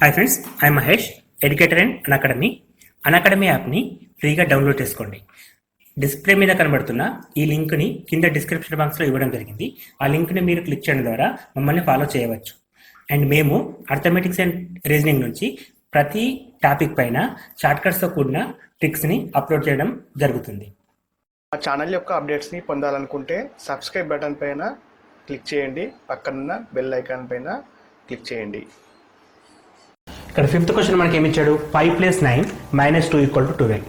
Hi friends, I'm Mahesh, educator and Unacademy యాప్ని ఫ్రీగా download చేసుకోండి. డిస్ప్లే మీద కనబడుతున్న ఈ లింక్ని కింద డిస్క్రిప్షన్ బాక్స్లో ఇవ్వడం జరిగింది. ఆ లింక్ని మీరు క్లిక్ చేయడం ద్వారా మమ్మల్ని ఫాలో చేయవచ్చు. అండ్ మేము అర్థమెటిక్స్ అండ్ రీజనింగ్ నుంచి ప్రతి టాపిక్ పైన షార్ట్కట్స్తో కూడిన ట్రిక్స్ని అప్లోడ్ చేయడం జరుగుతుంది. మా ఛానల్ యొక్క అప్డేట్స్ని పొందాలనుకుంటే సబ్స్క్రైబ్ బటన్ పైన క్లిక్ చేయండి, పక్కనున్న బెల్ ఐకాన్ పైన క్లిక్ చేయండి. ఇక్కడ ఫిఫ్త్ క్వశ్చన్ మనకి ఏమి ఇచ్చాడు? 5 + 9 - 2 = 12,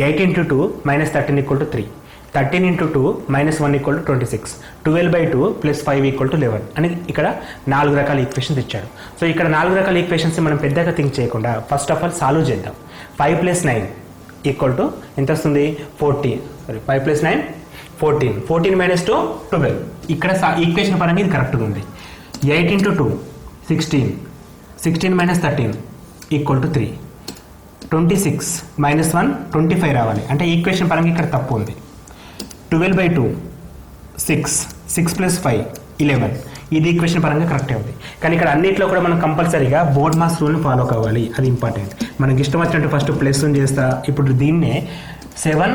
8 × 2 - 13 = 3, 13 × 2 - 1 = 26, 12/2 + 5 = 11 అని ఇక్కడ 4 రకాల ఈక్వేషన్స్ ఇచ్చాడు. సో ఇక్కడ 4 రకాల ఈక్వేషన్స్ మనం పెద్దగా థింక్ చేయకుండా ఫస్ట్ ఆఫ్ ఆల్ సాల్వ్ చేద్దాం. 5 + 9 = ఎంత వస్తుంది? 14. 5 + 9 14, 14 - 2 12. ఇక్కడ ఈక్వేషన్ పరంగా ఇది కరెక్ట్గా ఉంది. 8 × 2 16, 16 - 13 = 3, 26 - 1 25 రావాలి. అంటే ఈక్వేషన్ పరంగా ఇక్కడ తప్పు ఉంది. 12/2 6, 6 + 5 11. ఇది ఈక్వేషన్ పరంగా కరెక్టే ఉంది. కానీ ఇక్కడ అన్నింటిలో కూడా మనం కంపల్సరీగా బోర్డ్ మాస్ రూల్ని ఫాలో కావాలి. అది ఇంపార్టెంట్. మనకి ఇష్టం వచ్చినట్టు ఫస్ట్ ప్లస్ చేస్తా. ఇప్పుడు దీన్నే 7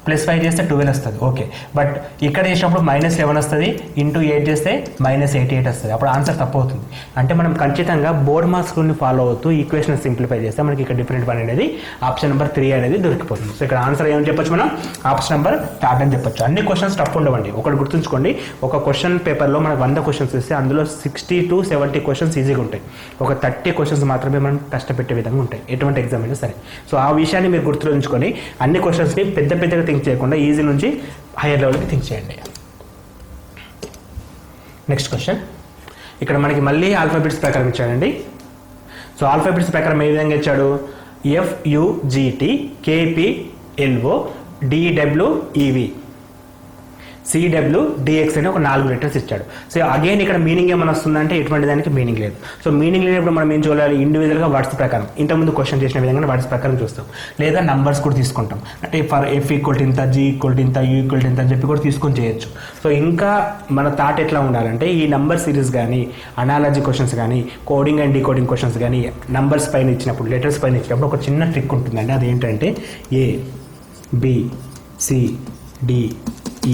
+ 5 చేస్తే 12 వస్తుంది, ఓకే. బట్ ఇక్కడ చేసినప్పుడు -11 వస్తుంది, ఇంటూ 8 చేస్తే -88 వస్తుంది. అప్పుడు ఆన్సర్ తప్పు అవుతుంది. అంటే మనం ఖచ్చితంగా బోర్డ్ మార్క్స్ రూల్ని ఫాలో అవుతూ ఈక్వేషన్ సింప్లిఫై చేస్తే మనకి ఇక్కడ డిఫరెంట్ వన్ అనేది ఆప్షన్ నెంబర్ 3 అనేది దొరికిపోతుంది. సో ఇక్కడ ఆన్సర్ ఏమని చెప్పొచ్చు? మనం ఆప్షన్ నెంబర్ 3 అని చెప్పొచ్చు. అన్ని క్వశ్చన్స్ టఫ్ ఉండవండి. ఒకటి గుర్తుంచుకోండి, ఒక క్వశ్చన్ పేపర్లో మనకు 100 క్వశ్చన్స్ ఇస్తే అందులో 60 to 70 క్వశ్చన్స్ ఈజీగా ఉంటాయి. ఒక 30 క్వశ్చన్స్ మాత్రమే మనం కష్టపెట్టే విధంగా ఉంటాయి, ఎటువంటి ఎగ్జామ్ అయినా సరే. సో ఆ విషయాన్ని మీరు గుర్తుంచుకొని అన్ని క్వశ్చన్స్ని పెద్దగా థింక్ చేయకుండా ఈజీ నుంచి హైయర్ లెవెల్కి థింక్ చేయండి. నెక్స్ట్ క్వశ్చన్ ఇక్కడ మనకి మళ్ళీ ఆల్ఫాబెట్స్ ప్రకారం ఇచ్చాడండి. సో ఆల్ఫాబెట్స్ ప్రకారం ఏ విధంగా ఇచ్చాడు? FUGT KPLO DWEV CWDX అని ఒక 4 లెటర్స్ ఇచ్చాడు. సో అగైన్ ఇక్కడ మీనింగ్ ఏమైనా వస్తుందంటే ఎటువంటి దానికి మీనింగ్ లేదు. సో మీనింగ్ లేనప్పుడు మనం ఏం చూడాలి? ఇండివిజువల్గా వర్డ్స్ ప్రకారం ఇంతకుముందు క్వశ్చన్ చేసిన విధంగా వర్డ్స్ ప్రకారం చూస్తాం, లేదా నంబర్స్ కూడా తీసుకుంటాం. అంటే ఫర్ F = ఇంత, G = ఇంత, U = ఇంత అని చెప్పి కూడా తీసుకొని చేయొచ్చు. సో ఇంకా మన థాట్ ఎట్లా ఉండాలంటే ఈ నంబర్ సిరీస్ కానీ, అనాలజీ క్వశ్చన్స్ కానీ, కోడింగ్ అండ్ డీకోడింగ్ క్వశ్చన్స్ కానీ నంబర్స్ పైన ఇచ్చినప్పుడు, లెటర్స్ పైన ఇచ్చినప్పుడు ఒక చిన్న ట్రిక్ ఉంటుందండి. అదేంటంటే A B C D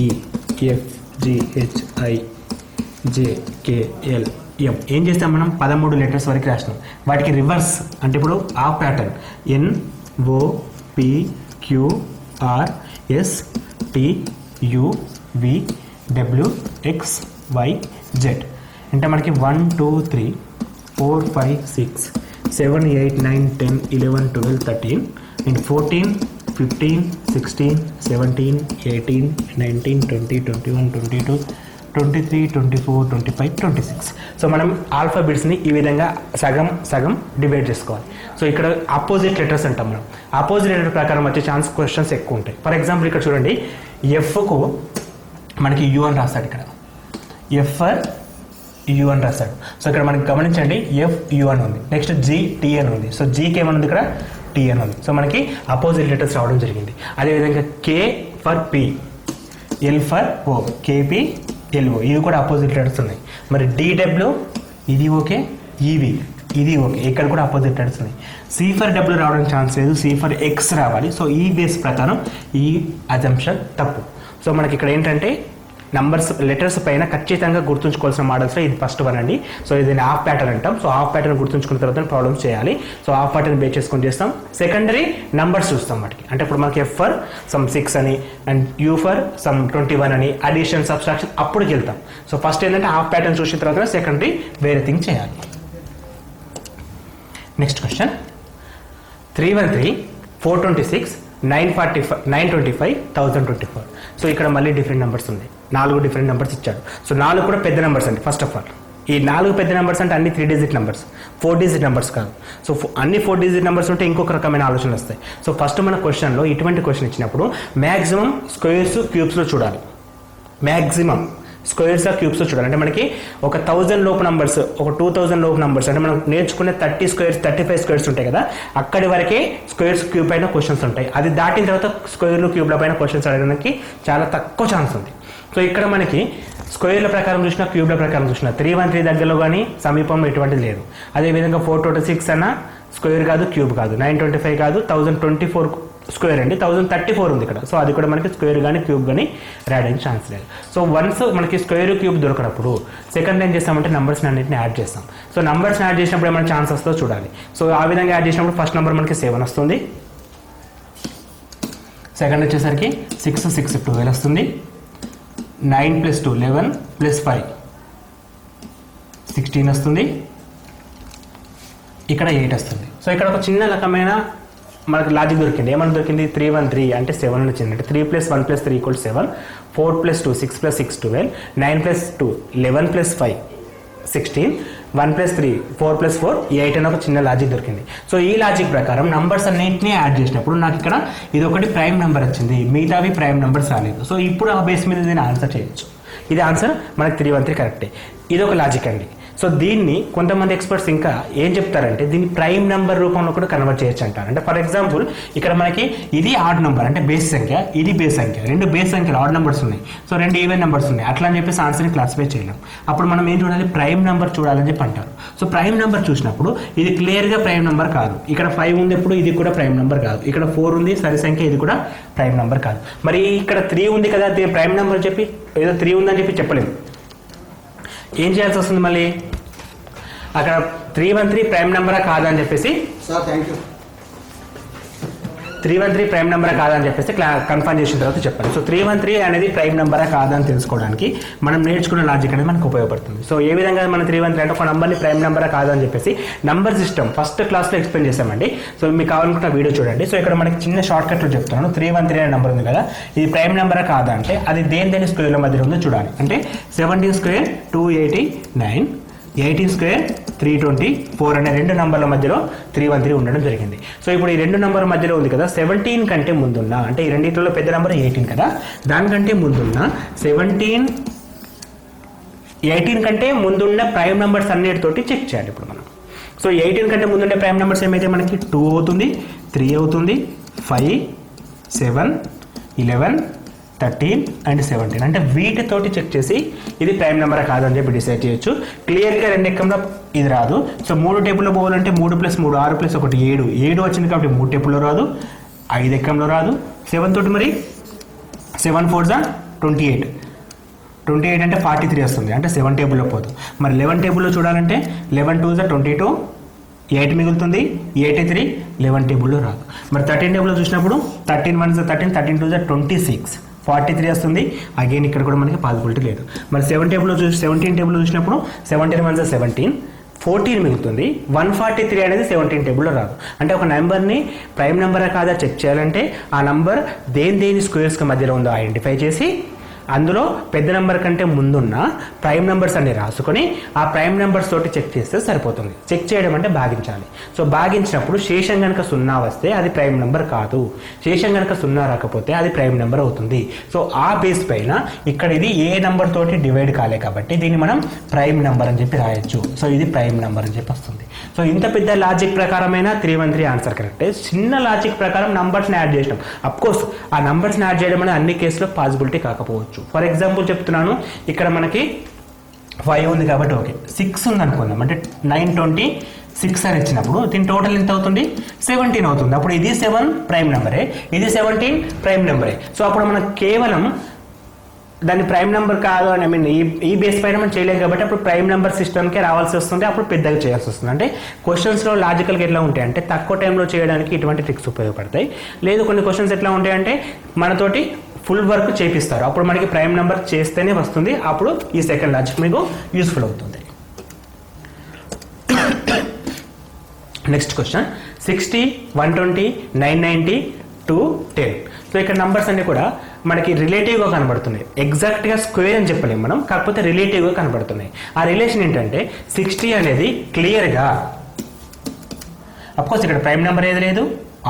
E F G H I J K L M ఏం చేస్తాం? మనం 13 లెటర్స్ వరకు రాసినాం. వాటికి రివర్స్ అంటే ఇప్పుడు ఆ pattern N O P Q R S T U V W X Y Z అంటే మనకి 1 2 3 4 5 6 7 8 9 10 11 12 13 and 14 15 16 17 18 19 20 21 22 23 24 25 26. సో మనం ఆల్ఫాబెట్స్ని ఈ విధంగా సగం డివైడ్ చేసుకోవాలి. సో ఇక్కడ ఆపోజిట్ లెటర్స్ అంటాం. మనం ఆపోజిట్ లెటర్ ప్రకారం వచ్చే క్వశ్చన్స్ ఎక్కువ ఉంటాయి. ఫర్ ఎగ్జాంపుల్ ఇక్కడ చూడండి, ఎఫ్కు మనకి యు అని రాస్తాడు. ఇక్కడ ఎఫ్ ఫర్ యు అని రాస్తాడు. సో ఇక్కడ మనకి గమనించండి, FU అని ఉంది. నెక్స్ట్ GT అని ఉంది. సో జీకి ఏమని ఉంది? ఇక్కడ T అని ఉంది. సో మనకి అపోజిట్ లెటర్స్ రావడం జరిగింది. అదేవిధంగా K for P, L for O, KPLO ఇవి కూడా అపోజిట్ లెటర్స్ ఉన్నాయి. మరి DW ఇది ఓకే, EV ఇది ఓకే, ఇక్కడ కూడా అపోజిట్ లెటర్స్ ఉన్నాయి. C ఫర్ W రావడానికి ఛాన్స్ లేదు, C ఫర్ X రావాలి. సో ఈ బేస్ ప్రకారం ఈ అజంప్షన్ తప్పు. సో మనకి ఇక్కడ ఏంటంటే నంబర్స్ లెటర్స్ పైన ఖచ్చితంగా గుర్తుంచుకోవాల్సిన మోడల్స్లో ఇది ఫస్ట్ వన్ అండి. సో ఇది హాఫ్ ప్యాటర్న్ అంటాం. సో హాఫ్ ప్యాటర్న్ గుర్తుంచుకున్న తర్వాత ప్రాబ్లమ్స్ చేయాలి. సో హాఫ్ ప్యాటర్న్ బేస్ చేసుకొని చేస్తాం. సెకండరీ నంబర్స్ చూస్తాం వాటికి. అంటే ఇప్పుడు మనకి F ఫర్ సమ్ 6 అని అండ్ U ఫర్ సమ్ 21 అని అడిషన్ సబ్స్ట్రాక్షన్ అప్పుడుకి వెళ్తాం. సో ఫస్ట్ ఏంటంటే హాఫ్ ప్యాటర్న్ చూసిన తర్వాత సెకండరీ వేరే థింగ్ చేయాలి. Next question 313 426 945 925 1024. సో ఇక్కడ మళ్ళీ డిఫరెంట్ నెంబర్స్ ఉన్నాయి. 4 డిఫరెంట్ నెంబర్స్ ఇచ్చాడు. సో 4 కూడా పెద్ద నెంబర్స్ అండి. ఫస్ట్ ఆఫ్ ఆల్ ఈ 4 పెద్ద నెంబర్స్ అంటే అన్ని 3 డిజిట్ నెంబర్స్, 4 డిజిట్ నెంబర్స్ కాదు. సో అన్ని 4 డిజిట్ నెంబర్స్ ఉంటే ఇంకొక రకమైన ఆలోచనలు వస్తాయి. సో ఫస్ట్ మన క్వశ్చన్లో ఇటువంటి క్వశ్చన్ ఇచ్చినప్పుడు మ్యాక్సిమం స్క్వేర్స్ క్యూబ్స్లో చూడాలి. మ్యాక్సిమం స్క్వేర్స్ క్యూబ్స్ చూడాలి. అంటే మనకి ఒక 1000 లోపు నంబర్స్, ఒక 2000 లోపు నంబర్స్, అంటే మనం నేర్చుకునే 30 స్క్వేర్స్ 35 స్క్వేర్స్ ఉంటాయి కదా, అక్కడి వరకే స్క్వేర్స్ క్యూబ్ పైన క్వశ్చన్స్ ఉంటాయి. అది దాటిన తర్వాత స్క్వేర్లు క్యూబ్ల పైన క్వశ్చన్స్ అడగడానికి చాలా తక్కువ ఛాన్స్ ఉంది. సో ఇక్కడ మనకి స్క్వేర్ల ప్రకారం చూసినా క్యూబ్ల ప్రకారం చూసినా 313 దగ్గరలో కానీ సమీపంలో ఎటువంటిది లేదు. అదేవిధంగా 426 అన్న స్క్వేర్ కాదు క్యూబ్ కాదు, 925 కాదు, 1024 స్క్వేర్ అండి, 1034 ఉంది ఇక్కడ. సో అది కూడా మనకి స్క్వేర్ కానీ క్యూబ్ కానీ రాయడానికి ఛాన్స్ లేదు. సో వన్స్ మనకి స్క్వేర్ క్యూబ్ దొరికినప్పుడు సెకండ్ ఏం చేస్తామంటే నంబర్స్ అన్నింటిని యాడ్ చేస్తాం. సో నంబర్స్ యాడ్ చేసినప్పుడు ఏమైనా ఛాన్స్ వస్తుందో చూడాలి. సో ఆ విధంగా యాడ్ చేసినప్పుడు ఫస్ట్ నెంబర్ మనకి 7 వస్తుంది, సెకండ్ వచ్చేసరికి 6 6 12 వస్తుంది, 9 + 2 11 + 5 16 వస్తుంది, ఇక్కడ 8 వస్తుంది. సో ఇక్కడ ఒక చిన్న రకమైన మనకు లాజిక్ దొరికింది. ఏమన్నా దొరికింది? 313 అంటే 7 వచ్చింది. అంటే 3 + 1 + 3 = 7, 4 + 2 6 + 6 12, 9 + 2 11 + 5 16, 1 + 3 4 + 4 8 అని ఒక చిన్న లాజిక్ దొరికింది. సో ఈ లాజిక్ ప్రకారం నంబర్స్ అన్నింటినీ యాడ్ చేసినప్పుడు నాకు ఇక్కడ ఇది ఒకటి ప్రైమ్ నెంబర్ వచ్చింది, మిగతావి ప్రైమ్ నెంబర్స్ రాలేదు. సో ఇప్పుడు ఆ బేస్ మీద దీన్ని ఆన్సర్ చేయొచ్చు. ఇది ఆన్సర్ మనకి 313 కరెక్టే. ఇది ఒక లాజిక్ అండి. సో దీన్ని కొంతమంది ఎక్స్పర్ట్స్ ఇంకా ఏం చెప్తారంటే దీన్ని ప్రైమ్ నెంబర్ రూపంలో కూడా కన్వర్ట్ చేయొచ్చు అంటారు. అంటే ఫర్ ఎగ్జాంపుల్ ఇక్కడ మనకి ఇది ఆడ్ నెంబర్ అంటే బేస్ సంఖ్య, ఇది బేస్ సంఖ్య, రెండు బేస్ సంఖ్యలు ఆడ్ నెంబర్స్ ఉన్నాయి. సో రెండు ఈవెన్ నెంబర్స్ ఉన్నాయి. అట్లా అని చెప్పేసి ఆన్సర్ని క్లాసిఫై చేయలేం. అప్పుడు మనం ఏం చూడాలి? ప్రైమ్ నెంబర్ చూడాలని చెప్పి అంటారు. సో ప్రైమ్ నెంబర్ చూసినప్పుడు ఇది క్లియర్గా ప్రైమ్ నెంబర్ కాదు. ఇక్కడ 5 ఉంది, ఎప్పుడు ఇది కూడా ప్రైమ్ నెంబర్ కాదు. ఇక్కడ 4 ఉంది, సరి సంఖ్య, ఇది కూడా ప్రైమ్ నెంబర్ కాదు. మరి ఇక్కడ 3 ఉంది కదా, ప్రైమ్ నెంబర్ చెప్పి ఏదో 3 ఉందని చెప్పి చెప్పలేము. ఏం చేయాల్సి వస్తుంది? మళ్ళీ అక్కడ 313 ప్రైమ్ నెంబరా కాదా అని చెప్పేసి 313 ప్రైమ్ నెంబరా కాదా అని చెప్పేసి కన్ఫర్మ్ చేసిన తర్వాత చెప్పాలి. సో 313 అనేది ప్రైమ్ నెంబరా కాదా అని తెలుసుకోవడానికి మనం నేర్చుకున్న లాజిక్ అనేది మనకు ఉపయోగపడుతుంది. సో ఏ విధంగా మనం 313 అంటే ఒక నెంబర్ని ప్రైమ్ నెంబరా కాదా అని చెప్పేసి నంబర్ సిస్టమ్ ఫస్ట్ క్లాస్లో ఎక్స్ప్లెయిన్ చేసామండి. సో మీకు కావాలనుకుంటే వీడియో చూడండి. సో ఇక్కడ మనకి చిన్న షార్ట్ కట్లో చెప్తున్నాను. 313 అనే నెంబర్ ఉంది కదా, ఇది ప్రైమ్ నెంబరా కాదా అంటే అది దేని స్క్వేర్ల మధ్యలో ఉందో చూడాలి. అంటే 17 స్క్వేర్ 289, 18 స్క్వేర్ 324 అనే రెండు నంబర్ల మధ్యలో 313 ఉండడం జరిగింది. సో ఇప్పుడు ఈ రెండు నంబర్ల మధ్యలో ఉంది కదా, 17 కంటే ముందున్న, అంటే ఈ రెండింటిలో పెద్ద నెంబర్ 18 కదా, దానికంటే ముందున్న 18 కంటే ముందున్న ప్రైమ్ నెంబర్స్ అన్నిటితోటి చెక్ చేయాలి ఇప్పుడు మనం. సో 18 కంటే ముందుండే ప్రైమ్ నెంబర్స్ ఏమైతే మనకి 2 అవుతుంది, 3 అవుతుంది, 5 7 11 13 and 17 అంటే వీటితోటి చెక్ చేసి ఇది ప్రైమ్ నెంబర్ కాదని చెప్పి డిసైడ్ చేయొచ్చు. క్లియర్గా రెండు ఎక్కంలో ఇది రాదు. సో 3 టేబుల్లో పోవాలంటే 3 + 3 6 + 1 7 7 వచ్చింది కాబట్టి 3 టేబుల్లో రాదు, 5 ఎక్కంలో రాదు. 7 తోటి మరి 7 4 28 28 అంటే 43 వస్తుంది, అంటే 7 టేబుల్లో పోదు. మరి 11 టేబుల్లో చూడాలంటే 11 2 22 8 మిగులుతుంది, 83 11 టేబుల్లో రాదు. మరి 13 టేబుల్లో చూసినప్పుడు 13 1 13 13 2 26 43 వస్తుంది. అగైన్ ఇక్కడ కూడా మనకి పాసిబిలిటీ లేదు. మరి 17 టేబుల్లో చూసినప్పుడు 17 1 17 14 మిగులుతుంది, 143 అనేది 17 టేబుల్లో రాదు. అంటే ఒక నెంబర్ని ప్రైమ్ నెంబరా కాదా చెక్ చేయాలంటే ఆ నెంబర్ దేని స్క్వేర్స్కి మధ్యలో ఉందో ఐడెంటిఫై చేసి అందులో పెద్ద నెంబర్ కంటే ముందున్న ప్రైమ్ నెంబర్స్ అన్ని రాసుకొని ఆ ప్రైమ్ నెంబర్స్ తోటి చెక్ చేస్తే సరిపోతుంది. చెక్ చేయడం అంటే భాగించాలి. సో భాగించినప్పుడు శేషం కనుక 0 వస్తే అది ప్రైమ్ నెంబర్ కాదు, శేషం కనుక 0 రాకపోతే అది ప్రైమ్ నెంబర్ అవుతుంది. సో ఆ బేస్ పైన ఇక్కడ ఇది ఏ నెంబర్ తోటి డివైడ్ కాలే కాబట్టి దీన్ని మనం ప్రైమ్ నెంబర్ అని చెప్పి రాయొచ్చు. సో ఇది ప్రైమ్ నెంబర్ అని చెప్పి వస్తుంది. సో ఇంత పెద్ద లాజిక్ ప్రకారమైన 313 ఆన్సర్ కరెక్టే. చిన్న లాజిక్ ప్రకారం నంబర్స్ని యాడ్ చేసినాం. అఫ్కోర్స్ ఆ నంబర్స్ని యాడ్ చేయడం అనేది అన్ని కేసులో పాసిబిలిటీ కాకపోవచ్చు. ఫర్ ఎగ్జాంపుల్ చెప్తున్నాను, ఇక్కడ మనకి 5 ఉంది కాబట్టి ఓకే, 6 ఉంది అనుకుందాం. అంటే 926 అని ఇచ్చినప్పుడు దీని టోటల్ ఎంత అవుతుంది? 17 అవుతుంది. అప్పుడు ఇది 7 ప్రైమ్ నెంబరే, ఇది 17 ప్రైమ్ నెంబరే. సో అప్పుడు మనం కేవలం దాన్ని ప్రైమ్ నెంబర్ కాదు అని ఈ బేస్ పైన మనం చేయలేం కాబట్టి అప్పుడు ప్రైమ్ నెంబర్ సిస్టమ్కే రావాల్సి వస్తుంది, అప్పుడు పెద్దగా చేయాల్సి వస్తుంది. అంటే క్వశ్చన్స్లో లాజికల్గా ఎట్లా ఉంటాయి అంటే తక్కువ టైంలో చేయడానికి ఇటువంటి ట్రిక్స్ ఉపయోగపడతాయి. లేదు కొన్ని క్వశ్చన్స్ ఎట్లా ఉంటాయంటే మనతోటి ఫుల్ వర్క్ చేపిస్తారు, అప్పుడు మనకి ప్రైమ్ నెంబర్ చేస్తేనే వస్తుంది, అప్పుడు ఈ సెకండ్ లాజిక్ మీకు యూస్ఫుల్ అవుతుంది. Next question 60 120 990 210. సో ఇక్కడ నంబర్స్ అన్ని కూడా మనకి రిలేటివ్గా కనబడుతున్నాయి. ఎగ్జాక్ట్గా స్క్వేర్ అని చెప్పలేము మనం, కాకపోతే రిలేటివ్గా కనబడుతున్నాయి. ఆ రిలేషన్ ఏంటంటే 60 అనేది క్లియర్గా, అఫ్కోర్స్ ఇక్కడ ప్రైమ్ నెంబర్ ఏది లేదు,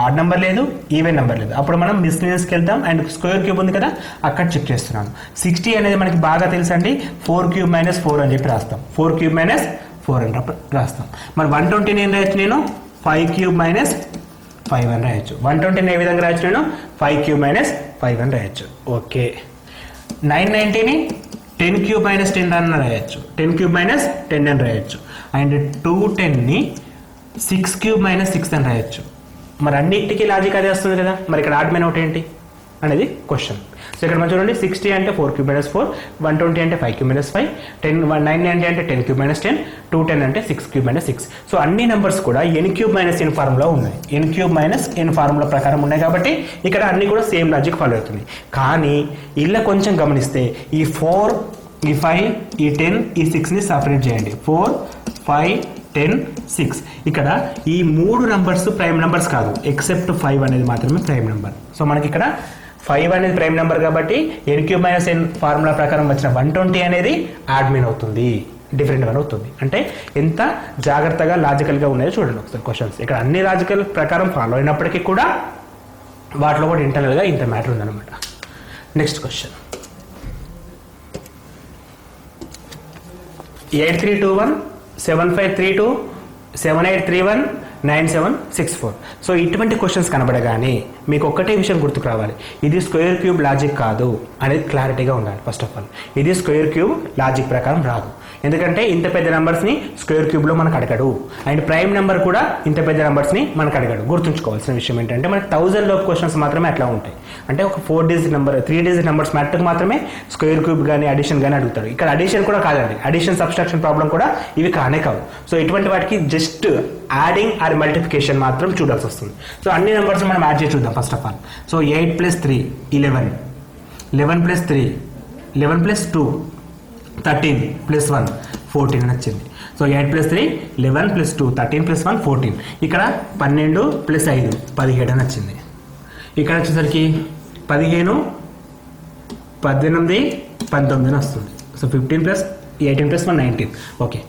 ఆడ్ నెంబర్ లేదు, ఈవెన్ నెంబర్ లేదు. అప్పుడు మనం మిస్లీనియస్కి వెళ్తాం అండ్ స్క్వేర్ క్యూబ్ ఉంది కదా అక్కడ చెక్ చేస్తున్నాను. 60 అనేది మనకి బాగా తెలుసండి, 4 క్యూబ్ మైనస్ 4 అని చెప్పి రాస్తాం. 4 క్యూబ్ మైనస్ 4 అని రాస్తాం. మరి 120 ఏం రాయొచ్చు నేను, 5 క్యూబ్ మైనస్ 5 అని రాయొచ్చు. 120 ఏ విధంగా రాయొచ్చు నేను, 5 క్యూబ్ మైనస్ 5 అని రాయొచ్చు. ఓకే, 990ని 10 క్యూబ్ మైనస్ 10 అని రాయొచ్చు. 10 క్యూబ్ మైనస్ 10 అని రాయొచ్చు. అండ్ 210ని 6 క్యూబ్ మైనస్ 6 అని రాయొచ్చు. మరి అన్నిటికీ లాజిక్ అదే వస్తుంది కదా, మరి ఇక్కడ ఆడ్ మైన్ అవుట్ ఏంటి అనేది క్వశ్చన్. సో ఇక్కడ మనం చూడండి, 60 అంటే 4 క్యూబ్ మైనస్ 4, 120 అంటే 5 క్యూబ్ మైనస్ 5, 990 అంటే 10 క్యూబ్ మైనస్ 10, 210 అంటే 6 క్యూబ్ మైనస్ 6. సో అన్ని నెంబర్స్ కూడా ఎన్ క్యూబ్ మైనస్ ఎన్ ఫార్ములా ఉన్నాయి, ఎన్ క్యూబ్ మైనస్ ఎన్ ఫార్ములా ప్రకారం ఉన్నాయి కాబట్టి ఇక్కడ అన్ని కూడా సేమ్ లాజిక్ ఫాలో అవుతుంది. కానీ ఇలా కొంచెం గమనిస్తే ఈ 4, ఈ 5, ఈ 10, ఈ 6ని సపరేట్ చేయండి. 4, 5, 10, 6. ఇక్కడ ఈ 3 నంబర్స్ ప్రైమ్ నంబర్స్ కాదు, ఎక్సెప్ట్ 5 అనేది మాత్రమే ప్రైమ్ నెంబర్. సో మనకి ఇక్కడ 5 అనేది ప్రైమ్ నెంబర్ కాబట్టి ఎన్ క్యూబ్ మైనస్ ఎన్ ఫార్ములా ప్రకారం వచ్చిన 120 అనేది యాడ్మిన్ అవుతుంది, డిఫరెంట్ వన్ అవుతుంది. అంటే ఎంత జాగ్రత్తగా లాజికల్గా ఉన్నాయో చూడండి ఒకసారి క్వశ్చన్స్. ఇక్కడ అన్ని లాజికల్ ప్రకారం ఫాలో అయినప్పటికీ కూడా వాటిలో కూడా ఇంటర్నల్గా ఇంత మ్యాటర్ ఉందన్నమాట. Next question, 8321 7532 7831 9764. సో ఇటువంటి క్వశ్చన్స్ కనబడగానే మీకు ఒక్కటే విషయం గుర్తుకు రావాలి, ఇది స్క్వేర్ క్యూబ్ లాజిక్ కాదు అనేది క్లారిటీగా ఉండాలి. ఫస్ట్ ఆఫ్ ఆల్ ఇది స్క్వేర్ క్యూబ్ లాజిక్ ప్రకారం రాదు, ఎందుకంటే ఇంత పెద్ద నెంబర్స్ని స్క్వేర్ క్యూబ్లో మనకు అడగడు. అండ్ ప్రైమ్ నెంబర్ కూడా ఇంత పెద్ద నెంబర్స్ని మనకు అడగడు. గుర్తుంచుకోవాల్సిన విషయం ఏంటంటే మనకి 1000 లోపు క్వశ్చన్స్ మాత్రమే అట్లా ఉంటాయి. అంటే ఒక 4 డిజిట్ నెంబర్ 3 డిజిట్ నెంబర్స్ మ్యాట్కి మాత్రమే స్క్వేర్ క్యూబ్ కానీ అడిషన్ కానీ అడుగుతాడు. ఇక్కడ అడిషన్ కూడా కాదండి, అడిషన్ సబ్స్ట్రాక్షన్ ప్రాబ్లం కూడా ఇవి కానే కావు. సో ఇటువంటి వాటికి జస్ట్ యాడింగ్ ఆర్ మల్టిప్లికేషన్ మాత్రం చూడాల్సి వస్తుంది. సో అన్ని నెంబర్స్ మనం యాడ్ చేసి చూద్దాం ఫస్ట్ ఆఫ్ ఆల్. సో 8 + 3 11, 11 + 3 11 + 2 13 + 1 14 అని వచ్చింది. సో 8 + 3 11 + 2 13 + 1 14. ఇక్కడ 12 + 5 17 అని వచ్చింది. ఇక్కడ వచ్చేసరికి 15 18 19 అని వస్తుంది. సో 15 + 18 + 1 19. ఓకే,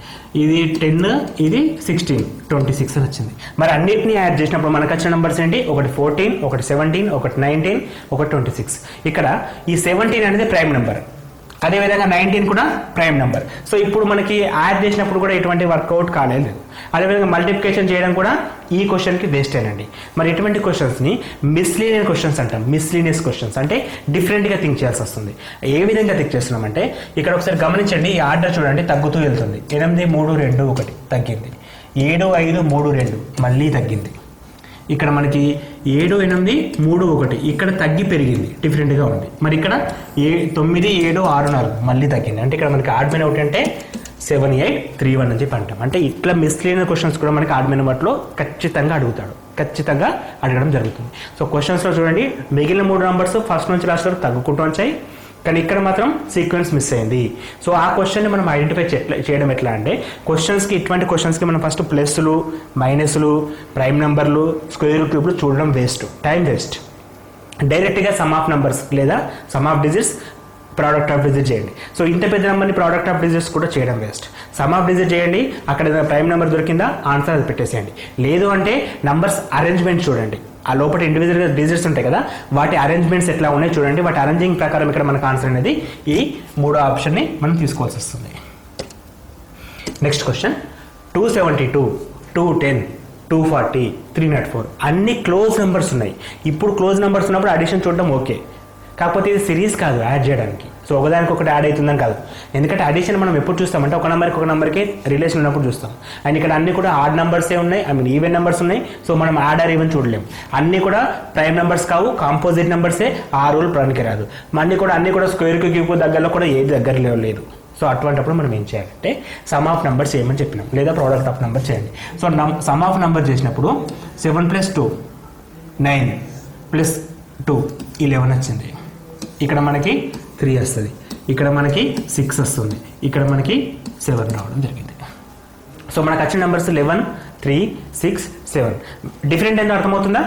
ఇది 10, ఇది 16 26 అని వచ్చింది. మరి అన్నిటిని యాడ్ చేసినప్పుడు మనకు వచ్చిన నెంబర్స్ ఏంటి, ఒకటి 14, ఒకటి 17, ఒకటి 19, ఒకటి 26. ఇక్కడ ఈ 17 అనేది ప్రైమ్ నెంబర్, అదేవిధంగా 19 కూడా ప్రైమ్ నెంబర్. సో ఇప్పుడు మనకి యాడ్ చేసినప్పుడు కూడా ఎటువంటి వర్కౌట్ కాలేదు. అదేవిధంగా మల్టిప్లికేషన్ చేయడం కూడా ఈ క్వశ్చన్కి వేస్ట్ అయినండి. మరి ఇటువంటి క్వశ్చన్స్ని మిస్లీనియస్ క్వశ్చన్స్ అంటాం. మిస్లీనియస్ క్వశ్చన్స్ అంటే డిఫరెంట్గా థింక్ చేయాల్సి వస్తుంది. ఏ విధంగా థింక్ చేస్తున్నామంటే ఇక్కడ ఒకసారి గమనించండి, ఈ ఆర్డర్ చూడండి తగ్గుతూ వెళ్తుంది. 8 3 2 1 తగ్గింది, 7 5 3 2 మళ్ళీ తగ్గింది. ఇక్కడ మనకి 7 8 3 1 ఇక్కడ తగ్గి పెరిగింది, డిఫరెంట్గా ఉంది. మరి ఇక్కడ 9 7 6 4 మళ్ళీ తగ్గింది. అంటే ఇక్కడ మనకి ఆడ్ మైన్ అవుట్ అంటే 7 8 3 1 అని చెప్పి అంటాం. అంటే ఇట్లా మిస్లీనియస్ క్వశ్చన్స్ కూడా మనకి ఆడ్ మైన్ వాటిలో ఖచ్చితంగా అడుగుతాడు, ఖచ్చితంగా అడగడం జరుగుతుంది. సో క్వశ్చన్స్లో చూడండి, మిగిలిన 3 నంబర్స్ ఫస్ట్ నుంచి లాస్ట్ వరకు తగ్గుకుంటూ వచ్చాయి, కానీ ఇక్కడ మాత్రం సీక్వెన్స్ మిస్ అయింది. సో ఆ క్వశ్చన్ని మనం ఐడెంటిఫై చేయడం ఎట్లా అంటే, క్వశ్చన్స్కి ఇటువంటి క్వశ్చన్స్కి మనం ఫస్ట్ ప్లస్లు మైనస్లు ప్రైమ్ నెంబర్లు స్క్వేర్ క్యూబ్లు చూడడం వేస్ట్, టైం వేస్ట్. డైరెక్ట్గా సమ్ ఆఫ్ నెంబర్స్ లేదా some of digits product of digit చేయండి. సో ఇంత పెద్ద నెంబర్ని ప్రోడక్ట్ ఆఫ్ డిజిట్స్ కూడా చేయడం వేస్ట్. సమ్ ఆఫ్ డిజిట్ చేయండి, అక్కడ ఏదైనా ప్రైమ్ నెంబర్ దొరికిందా ఆన్సర్ అది పెట్టేసేయండి. లేదు అంటే నంబర్స్ అరేంజ్మెంట్ చూడండి, ఆ లోపల ఇండివిజువల్గా డిజిట్స్ ఉంటాయి కదా వాటి అరేంజ్మెంట్స్ ఎట్లా ఉన్నాయి చూడండి. వాటి అరేంజింగ్ ప్రకారం ఇక్కడ మనకు ఆన్సర్ అనేది ఈ 3వ ఆప్షన్ని మనం తీసుకోవాల్సి వస్తుంది. నెక్స్ట్ క్వశ్చన్, 272 210 240 304 అన్ని క్లోజ్ నెంబర్స్ ఉన్నాయి. ఇప్పుడు క్లోజ్ నెంబర్స్ ఉన్నప్పుడు అడిషన్ చూడడం ఓకే, కాకపోతే ఇది సిరీస్ కాదు యాడ్ చేయడానికి. సో ఒకదానికి ఒకటి యాడ్ అవుతుందని కాదు, ఎందుకంటే అడిషన్ మనం ఎప్పుడు చూస్తామంటే ఒక నెంబర్కి రిలేషన్ ఉన్నప్పుడు చూస్తాం. అండ్ ఇక్కడ అన్ని కూడా ఆడ్ నెంబర్సే ఉన్నాయి, ఐ మీన్ ఈవెన్ నెంబర్స్ ఉన్నాయి. సో మనం యాడ్ ఆర్ ఈవెన్ చూడలేము. అన్ని కూడా ప్రైమ్ నెంబర్స్ కావు, కాంపోజిట్ నెంబర్సే, ఆ రూల్ పనికి రాదు. అన్ని కూడా స్క్వేర్ క్యూబ్ దగ్గరలో కూడా ఏది దగ్గర లేదు. సో అటువంటిప్పుడు మనం ఏం చేయాలంటే సమ్ ఆఫ్ నెంబర్ చేయమని చెప్పినాం, లేదా ప్రోడక్ట్ ఆఫ్ నెంబర్ చేయండి. సో సమ్ ఆఫ్ నెంబర్ చేసినప్పుడు 7 + 2 9 + 2 11 వచ్చింది. ఇక్కడ మనకి 3 వస్తుంది, ఇక్కడ మనకి 6 వస్తుంది, ఇక్కడ మనకి 7 రావడం జరిగింది. సో మనకు వచ్చిన నెంబర్స్ 11 3 6 7. డిఫరెంట్ ఏంటో అర్థమవుతుందా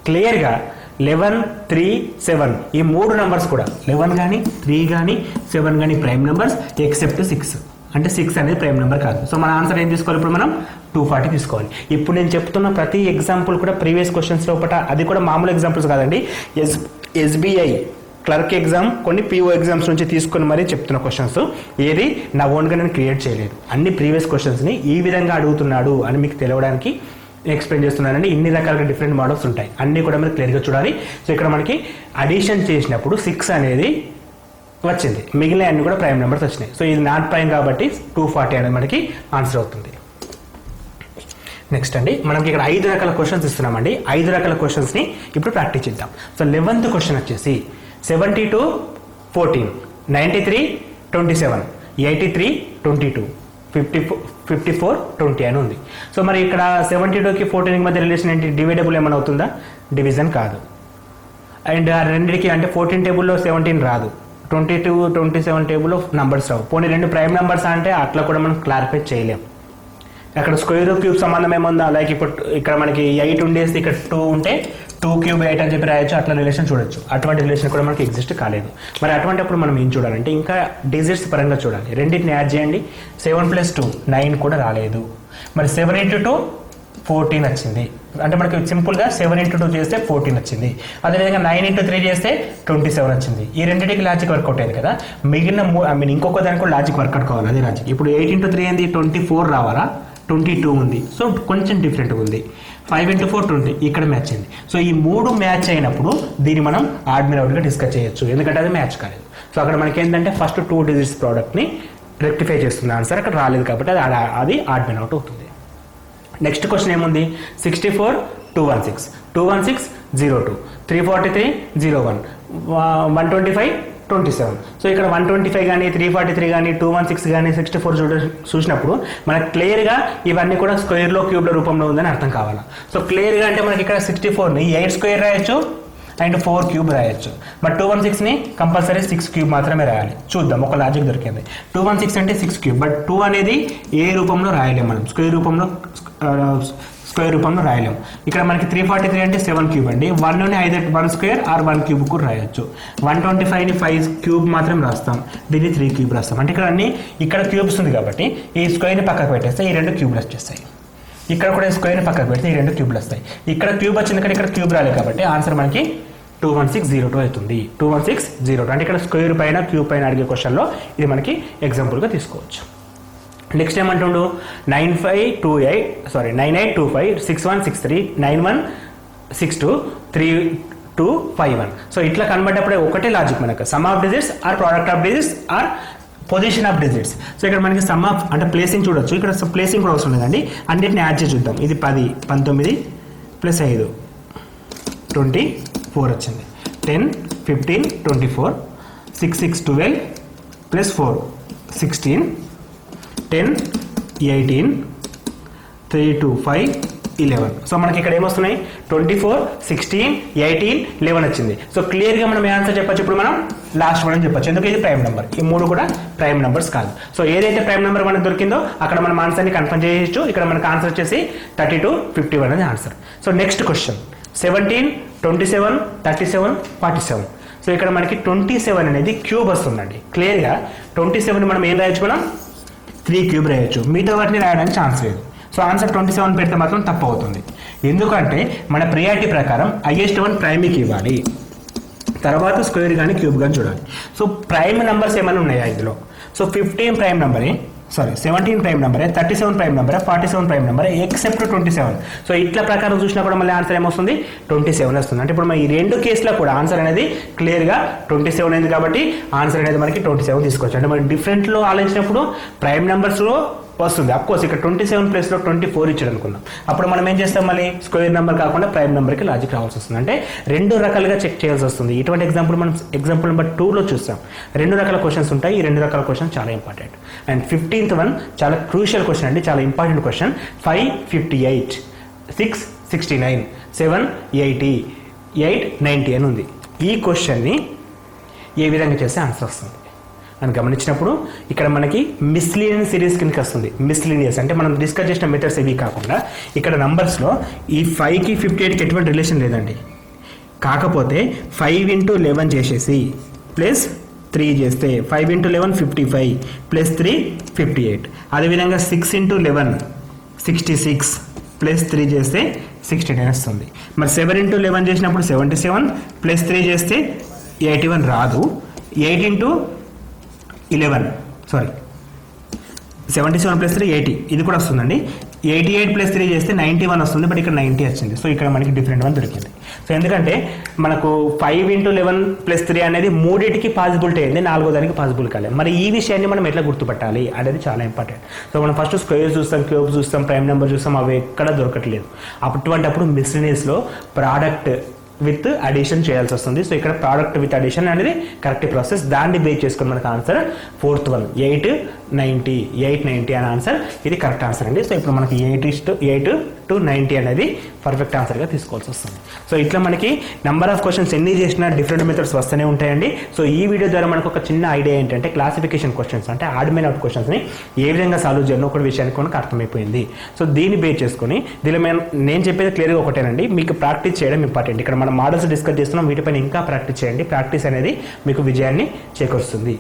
క్లియర్గా? 11 3 7 ఈ 3 నెంబర్స్ కూడా 11 కానీ 3 కానీ 7 కానీ ప్రైమ్ నెంబర్స్ ఎక్సెప్ట్ 6. అంటే 6 అనేది ప్రైమ్ నెంబర్ కాదు. సో మన ఆన్సర్ ఏం తీసుకోవాలి ఇప్పుడు మనం 240 తీసుకోవాలి. ఇప్పుడు నేను చెప్తున్న ప్రతి ఎగ్జాంపుల్ కూడా ప్రీవియస్ క్వశ్చన్స్ లోపల, అది కూడా మామూలు ఎగ్జాంపుల్స్ కాదండి, ఎస్బీఐ క్లర్క్ ఎగ్జామ్ కొన్ని పిఓ ఎగ్జామ్స్ నుంచి తీసుకొని మరీ చెప్తున్న క్వశ్చన్స్. ఏది నా ఓన్గా నేను క్రియేట్ చేయలేదు, అన్ని ప్రీవియస్ క్వశ్చన్స్ని ఈ విధంగా అడుగుతున్నాడు అని మీకు తెలవడానికి ఎక్స్ప్లెయిన్ చేస్తున్నానండి. ఇన్ని రకాలుగా డిఫరెంట్ మోడల్స్ ఉంటాయి, అన్నీ కూడా మీరు క్లియర్గా చూడాలి. సో ఇక్కడ మనకి అడిషన్ చేసినప్పుడు 6 అనేది వచ్చింది, మిగిలిన అన్ని కూడా ప్రైమ్ నెంబర్స్ వచ్చినాయి. సో ఇది నాట్ ప్రైమ్ కాబట్టి 240 అనేది మనకి ఆన్సర్ అవుతుంది. నెక్స్ట్ అండి, మనకి ఇక్కడ 5 రకాల క్వశ్చన్స్ ఇస్తున్నామండి. 5 రకాల క్వశ్చన్స్ని ఇప్పుడు ప్రాక్టీస్ చేద్దాం. సో 11th క్వశ్చన్ వచ్చేసి 72 14, 93 27, 83 22, 54 20 అని ఉంది. సో మరి ఇక్కడ 72కి 14కి మధ్య రిలేషన్ ఏంటి? డివైడబుల్ ఏమైనా అవుతుందా? డివిజన్ కాదు. అండ్ ఆ రెండింటికి అంటే 14 టేబుల్లో 17 రాదు, 22 27 టేబుల్లో నంబర్స్ రావు. పోనీ 2 ప్రైమ్ నెంబర్స్ అంటే అట్లా కూడా మనం క్లారిఫై చేయలేం. అక్కడ స్క్వేర్ క్యూబ్ సంబంధం ఏముందా? లైక్ ఇప్పుడు ఇక్కడ మనకి 8 ఉండేసి ఇక్కడ 2 ఉంటే 2 క్యూబ్ 8 అని చెప్పి రాయొచ్చు, అట్లా రిలేషన్ చూడొచ్చు. అటువంటి రిలేషన్ కూడా మనకి ఎగ్జిస్ట్ కాలేదు. మరి అటువంటిప్పుడు మనం ఏం చూడాలంటే ఇంకా డిజిట్స్ పరంగా చూడాలి. రెండింటిని యాడ్ చేయండి. 7 + 2 9 కూడా రాలేదు. మరి 7 × 2 14 వచ్చింది. అంటే మనకి సింపుల్గా 7 × 2 చేస్తే 14 వచ్చింది. అదేవిధంగా 9 × 3 చేస్తే 27 వచ్చింది. ఈ రెండింటికి లాజిక్ వర్కౌట్ అయింది కదా. మిగిలిన ఇంకొక దానికి కూడా లాజిక్ వర్కౌట్ కావాలి, అదే లాజిక్. ఇప్పుడు 8 × 3 ఏంది? 24 రావాలా? 22 ఉంది. సో కొంచెం డిఫరెంట్గా ఉంది. 5 × 4 20, ఇక్కడ మ్యాచ్ అయింది. సో ఈ 3 మ్యాచ్ అయినప్పుడు దీన్ని మనం ఆడ్ మీన్ అవుట్గా డిస్కస్ చేయొచ్చు, ఎందుకంటే అది మ్యాచ్ కాలేదు. సో అక్కడ మనకి ఏంటంటే ఫస్ట్ 2 డిజిట్స్ ప్రోడక్ట్ని రెక్టిఫై చేస్తుంది ఆన్సర్. అక్కడ రాలేదు కాబట్టి అది ఆడ్ మీన్ అవుట్ అవుతుంది. నెక్స్ట్ క్వశ్చన్ ఏముంది? 64 216, 216 02, 343 01, 125 27. సో ఇక్కడ 125 కానీ 343 కానీ 216 కానీ 64 చూసినప్పుడు మనకు క్లియర్గా ఇవన్నీ కూడా స్క్వేర్లో క్యూబ్ల రూపంలో ఉందని అర్థం కావాలా. సో క్లియర్గా అంటే మనకి ఇక్కడ 64ని 8 స్క్వేర్ రాయొచ్చు అండ్ 4 క్యూబ్ రాయొచ్చు. బట్ 216ని కంపల్సరీ 6 క్యూబ్ మాత్రమే రాయాలి. చూద్దాం, ఒక లాజిక్ దొరికింది. 216 అంటే 6 క్యూబ్, బట్ 2 అనేది ఏ రూపంలో రాయలేము మనం, స్క్వేర్ రూపంలో రాయలేము. ఇక్కడ మనకి 343 అంటే 7 క్యూబ్ అండి. 1ని either 1 స్క్వేర్ ఆర్ 1 క్యూబ్ కూడా రాయొచ్చు. 125ని 5 క్యూబ్ మాత్రం రాస్తాం, దీన్ని 3 క్యూబ్ రాస్తాం. అంటే ఇక్కడ క్యూబ్స్ ఉంది కాబట్టి ఈ స్క్వేర్ని పక్కకు పెట్టేస్తే ఈ 2 క్యూబ్లు వచ్చేస్తాయి. ఇక్కడ కూడా స్క్వేర్ని పక్కకు పెడితే ఈ 2 క్యూబ్లు వస్తాయి. ఇక్కడ క్యూబ్ వచ్చింది కానీ ఇక్కడ క్యూబ్ రాలేదు కాబట్టి ఆన్సర్ మనకి 21602 అవుతుంది. 21602 అంటే ఇక్కడ స్క్వేర్ పైన క్యూబ్ పైన అడిగే క్వశ్చన్లో ఇది మనకి ఎగ్జాంపుల్గా తీసుకోవచ్చు. నెక్స్ట్ ఏమంటుండు? 9825 6163 9162 3251. సో ఇట్లా కనబడ్డప్పుడే ఒకటే లాజిక్ మనకు, sum of digits or product of digits or position of digits. So ఇక్కడ మనకి సమ్ ఆఫ్ అంటే ప్లేసింగ్ చూడొచ్చు, ఇక్కడ ప్లేసింగ్ కూడా అవసరం లేదండి. అన్నింటిని యాడ్ చేసి చూద్దాం. ఇది 10 19 + 5 24 వచ్చింది. 10 15 24, 6 6 12 + 4 16, 10 18 3 2 5 11. సో మనకి ఇక్కడ ఏమొస్తున్నాయి? 24 16 18 11 వచ్చింది. సో క్లియర్గా మనం ఏ ఆన్సర్ చెప్పచ్చు? ఇప్పుడు మనం లాస్ట్ వన్ అని చెప్పచ్చు, ఎందుకు ఇది ప్రైమ్ నెంబర్. ఈ 3 కూడా ప్రైమ్ నెంబర్స్ కాదు. సో ఏదైతే ప్రైమ్ నెంబర్ మనకు దొరికిందో అక్కడ మనం ఆన్సర్ని కన్ఫర్మ్ చేయొచ్చు. ఇక్కడ మనకు ఆన్సర్ వచ్చేసి 32 51 అనేది answer. So next question 17 27 37 47. So ఇక్కడ మనకి 27 అనేది క్యూబ్ వస్తుందండి. క్లియర్గా 27ని మనం ఏం రాయొచ్చు? మనం 3 క్యూబ్ రాయొచ్చు. మిగతా వాటిని రాయడానికి ఛాన్స్ లేదు. సో ఆన్సర్ 27 పెడితే మాత్రం తప్పు అవుతుంది. ఎందుకంటే మన ప్రియారిటీ ప్రకారం హైయెస్ట్ వన్ ప్రైమ్కి ఇవ్వాలి, తర్వాత స్క్వేర్ కానీ క్యూబ్ కానీ చూడాలి. సో ప్రైమ్ నెంబర్స్ ఏమైనా ఉన్నాయా ఇందులో? సో 15 ప్రైమ్ నెంబరే, 17 ప్రైమ్ నెంబరే, 37 ప్రైమ్ నెంబరే, 47 ప్రైమ్ నెంబరే ఎక్సెప్ట్ 27. సో ఇట్లా ప్రకారం చూసినా కూడా మళ్ళీ ఆన్సర్ ఏమొస్తుంది? 27 వస్తుంది. అంటే ఇప్పుడు ఈ 2 కేసులో కూడా ఆన్సర్ అనేది క్లియర్గా 27 అయింది కాబట్టి ఆన్సర్ అనేది మనకి 27 తీసుకోవచ్చు. అంటే మనకి డిఫరెంట్లో ఆలోచించినప్పుడు ప్రైమ్ నెంబర్స్లో వస్తుంది. అఫ్కోర్స్ ఇక్కడ 27 ప్లేస్లో 24 ఇచ్చాడు అనుకుందాం. అప్పుడు మనం ఏం చేస్తాం? మళ్ళీ స్క్వేర్ నెంబర్ కాకుండా ప్రైమ్ నెంబర్కి లాజిక్ రావాల్సి వస్తుంది. అంటే 2 రకాలుగా చెక్ చేయాల్సి వస్తుంది. ఇటువంటి ఎగ్జాంపుల్ మనం ఎగ్జాంపుల్ నెంబర్ 2లో చూస్తాం. 2 రకాల క్వశ్చన్స్ ఉంటాయి. ఈ 2 రకాల క్వశ్చన్ చాలా ఇంపార్టెంట్. అండ్ 15th వన్ చాలా క్రూషియల్ క్వశ్చన్ అండి, చాలా ఇంపార్టెంట్ క్వశ్చన్. 5 58 6 69 7 80 8 90 అని ఉంది. ఈ క్వశ్చన్ని ఏ విధంగా చేస్తే ఆన్సర్ వస్తుంది అని గమనించినప్పుడు ఇక్కడ మనకి మిస్లీనియస్ సిరీస్ కిందకి వస్తుంది. మిస్లీనియస్ అంటే మనం డిస్కస్ చేసిన మెథడ్స్ ఇవి కాకుండా ఇక్కడ నంబర్స్లో ఈ 5కి 58కి ఎటువంటి రిలేషన్ లేదండి. కాకపోతే 5 × 11 చేసేసి ప్లస్ 3 చేస్తే 5 ఇంటూ 11 55 ప్లస్ 3 58. అదేవిధంగా 6 ఇంటూ 11 66 ప్లస్ 3 చేస్తే 69 వస్తుంది. మరి 7 ఇంటూ 11 చేసినప్పుడు 77 ప్లస్ 3 చేస్తే 81 రాదు. 8 ఇంటూ 11 సారీ 77 ప్లస్ 3 80 ఇది కూడా వస్తుందండి. 88 ప్లస్ 3 చేస్తే 91 వస్తుంది, బట్ ఇక్కడ 90 వచ్చింది. సో ఇక్కడ మనకి డిఫరెంట్ వన్ దొరికింది. సో ఎందుకంటే మనకు 5 ఇంటూ 11 ప్లస్ 3 అనేది మూడింటికి పాసిబిలిటీ అయింది, 4వ దానికి పాసిబుల్ కాలేదు. మరి ఈ విషయాన్ని మనం ఎట్లా గుర్తుపట్టాలి అనేది చాలా ఇంపార్టెంట్. సో మనం ఫస్ట్ స్క్వేర్ చూస్తాం, క్యూబ్ చూస్తాం, ప్రైమ్ నెంబర్ చూస్తాం, అవి ఎక్కడ దొరకట్లేదు. అటువంటిప్పుడు మిస్సిలేనియస్లో ప్రోడక్ట్ విత్ అడిషన్ చేయాల్సి వస్తుంది. సో ఇక్కడ ప్రోడక్ట్ విత్ అడిషన్ అనేది కరెక్ట్ ప్రాసెస్. దాన్ని బేస్ చేసుకుని మనకు ఆన్సర్ 4th వన్ 890 అనే ఆన్సర్ ఇది కరెక్ట్ ఆన్సర్ అండి. సో ఇప్పుడు మనకి 8 to 90 అనేది పర్ఫెక్ట్ ఆన్సర్గా తీసుకోవాల్సి వస్తుంది. సో ఇట్లా మనకి నెంబర్ ఆఫ్ క్వశ్చన్స్ ఎన్ని చేసినా డిఫరెంట్ మెథడ్స్ వస్తూనే ఉంటాయండి. సో ఈ వీడియో ద్వారా మనకు ఒక చిన్న ఐడియా ఏంటంటే క్లాసిఫికేషన్ క్వశ్చన్స్ అంటే ఆడ్మెన్ అవుట్ క్వశ్చన్స్ని ఏ విధంగా సాల్వ్ చేయాలో ఒక విషయానికి మనకు అర్థమైపోయింది. సో దీన్ని బేస్ చేసుకుని దీనిలో నేను చెప్పేది క్లియర్గా ఒకటేనండి, మీకు ప్రాక్టీస్ చేయడం ఇంపార్టెంట్. ఇక్కడ మనం మోడల్స్ డిస్కస్ చేస్తున్నాం, వీటిపైన ఇంకా ప్రాక్టీస్ చేయండి. ప్రాక్టీస్ అనేది మీకు విజయాన్ని చేకూరుస్తుంది.